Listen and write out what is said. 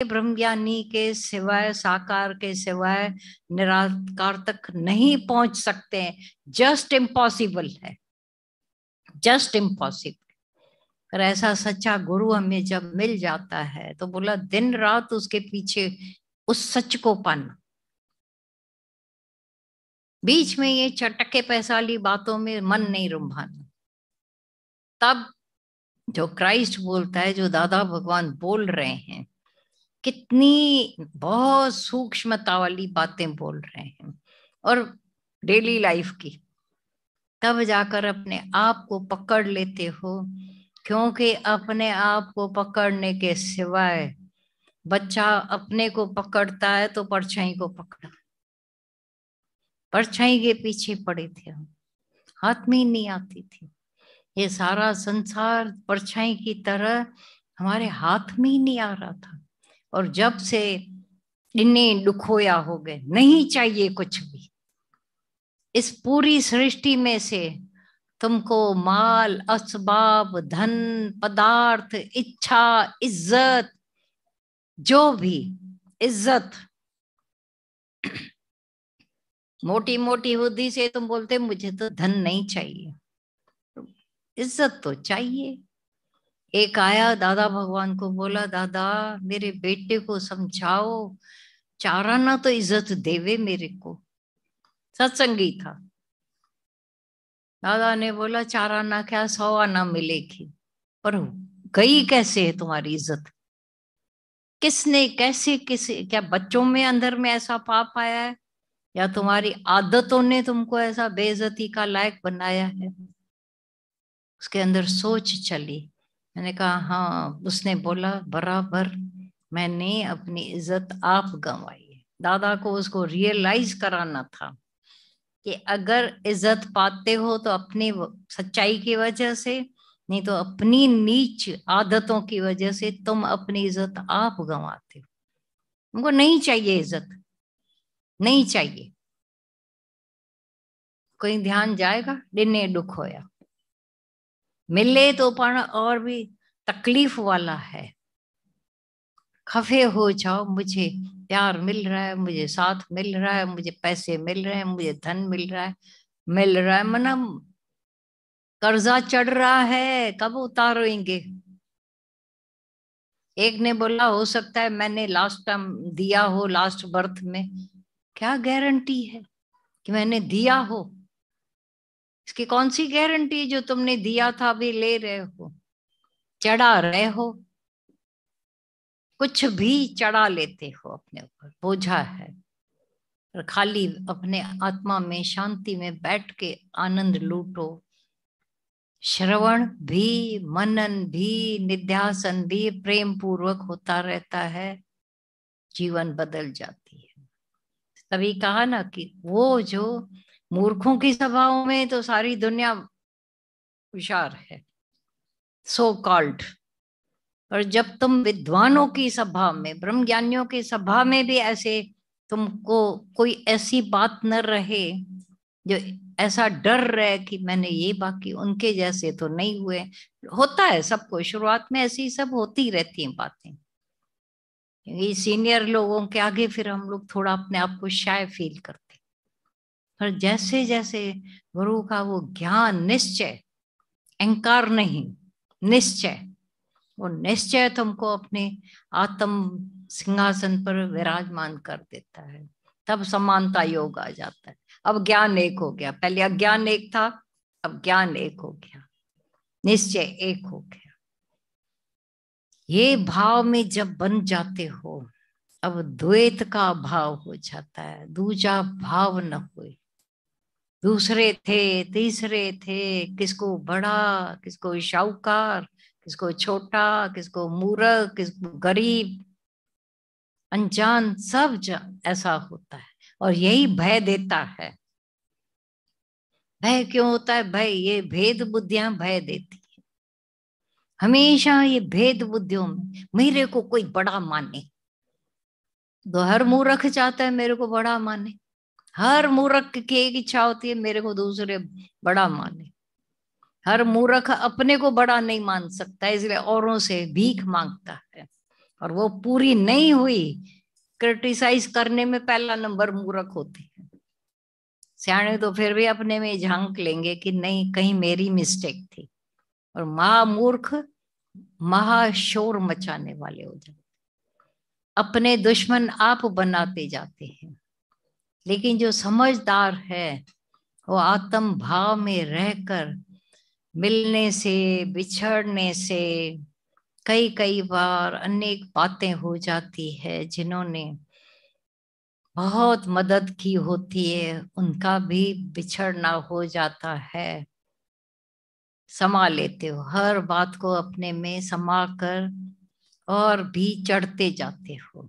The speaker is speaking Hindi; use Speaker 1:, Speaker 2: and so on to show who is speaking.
Speaker 1: ब्रह्मज्ञानी के सिवाय, साकार के सिवाय निराकार तक नहीं पहुंच सकते हैं। जस्ट इम्पॉसिबल है, जस्ट इम्पॉसिबल। पर ऐसा सच्चा गुरु हमें जब मिल जाता है तो बोला दिन रात उसके पीछे उस सच को पाना। बीच में ये चटके पैसा वाली बातों में मन नहीं रुंभाना। तब जो क्राइस्ट बोलता है, जो दादा भगवान बोल रहे हैं, कितनी बहुत सूक्ष्मता वाली बातें बोल रहे हैं और डेली लाइफ की, तब जाकर अपने आप को पकड़ लेते हो। क्योंकि अपने आप को पकड़ने के सिवाय, बच्चा अपने को पकड़ता है तो परछाई को पकड़ा, परछाई के पीछे पड़े थे हम, हाथ में ही नहीं आती थी। ये सारा संसार परछाई की तरह हमारे हाथ में ही नहीं आ रहा था। और जब से इन्हें दुखोया हो गए, नहीं चाहिए कुछ भी इस पूरी सृष्टि में से। तुमको माल, असबाब, धन, पदार्थ, इच्छा, इज्जत, जो भी इज्जत, मोटी मोटी बुद्धि से तुम बोलते मुझे तो धन नहीं चाहिए, इज्जत तो चाहिए। एक आया दादा भगवान को, बोला दादा मेरे बेटे को समझाओ, चार आना तो इज्जत देवे मेरे को। सत्संगी था। दादा ने बोला 4 आना क्या 100 आना मिलेगी, पर गई कैसे है तुम्हारी इज्जत? किसने कैसे किसे, क्या बच्चों में अंदर में ऐसा पाप आया है, या तुम्हारी आदतों ने तुमको ऐसा बेइज्जती का लायक बनाया है? उसके अंदर सोच चली। मैंने कहा हाँ। उसने बोला बराबर मैंने अपनी इज्जत आप गंवाई है। दादा को उसको रियलाइज कराना था कि अगर इज्जत पाते हो तो अपनी सच्चाई की वजह से, नहीं तो अपनी नीच आदतों की वजह से तुम अपनी इज्जत आप गंवाते हो। तुमको नहीं चाहिए इज्जत, नहीं चाहिए। कोई ध्यान जाएगा? दिने दुख होया मिले तो पण और भी तकलीफ वाला है। खफे हो जाओ, मुझे प्यार मिल रहा है, मुझे साथ मिल रहा है, मुझे पैसे मिल रहे हैं, मुझे धन मिल रहा है, मिल रहा है, मना कर्जा चढ़ रहा है, कब उतारेंगे? एक ने बोला हो सकता है मैंने लास्ट टाइम दिया हो, लास्ट बर्थ में। क्या गारंटी है कि मैंने दिया हो? इसकी कौन सी गारंटी जो तुमने दिया था अभी ले रहे हो, चढ़ा रहे हो? कुछ भी चढ़ा लेते हो अपने ऊपर, बोझा है। और खाली अपने आत्मा में शांति में बैठ के आनंद लूटो। श्रवण भी, मनन भी, निध्यासन भी प्रेम पूर्वक होता रहता है, जीवन बदल जाती है। तभी कहा ना कि वो जो मूर्खों की सभाओं में तो सारी दुनिया होशियार है, सो कॉल्ड, और जब तुम विद्वानों की सभा में, ब्रह्मज्ञानियों की सभा में भी ऐसे तुमको कोई ऐसी बात न रहे जो ऐसा डर रहे कि मैंने ये, बाकी उनके जैसे तो नहीं हुए। होता है सबको, शुरुआत में ऐसी सब होती रहती हैं बातें। ये सीनियर लोगों के आगे फिर हम लोग थोड़ा अपने आप को शाय फील करते हैं। पर जैसे जैसे गुरु का वो ज्ञान, निश्चय, अहंकार नहीं, निश्चय, वो निश्चय तुमको अपने आत्म सिंहासन पर विराजमान कर देता है, तब समानता योग आ जाता है। अब ज्ञान एक हो गया, पहले अज्ञान एक था, अब ज्ञान एक हो गया, निश्चय एक हो गया। ये भाव में जब बन जाते हो, अब द्वैत का भाव हो जाता है, दूजा भाव न हुए। दूसरे थे, तीसरे थे, किसको बड़ा, किसको शाहूकार, किसको छोटा, किसको मूर्ख, किसको गरीब, अनजान, सब ऐसा होता है। और यही भय देता है। भय क्यों होता है? भय, ये भेद बुद्धियां भय देती है हमेशा। ये भेद बुद्धियों में मेरे को कोई बड़ा माने, तो हर मूर्ख चाहता है मेरे को बड़ा माने। हर मूर्ख की एक इच्छा होती है मेरे को दूसरे बड़ा माने। हर मूर्ख अपने को बड़ा नहीं मान सकता, इसलिए औरों से भीख मांगता है। और वो पूरी नहीं हुई, क्रिटिसाइज करने में पहला नंबर मूर्ख होते हैं। सियाने तो फिर भी अपने में झांक लेंगे कि नहीं, कहीं मेरी मिस्टेक थी, और महामूर्ख महाशोर मचाने वाले हो जाते, अपने दुश्मन आप बनाते जाते हैं। लेकिन जो समझदार है वो आत्म भाव में रहकर मिलने से, बिछड़ने से कई कई बार अनेक बातें हो जाती है, जिन्होंने बहुत मदद की होती है उनका भी बिछड़ना हो जाता है। समा लेते हो, हर बात को अपने में समा कर और भी चढ़ते जाते हो।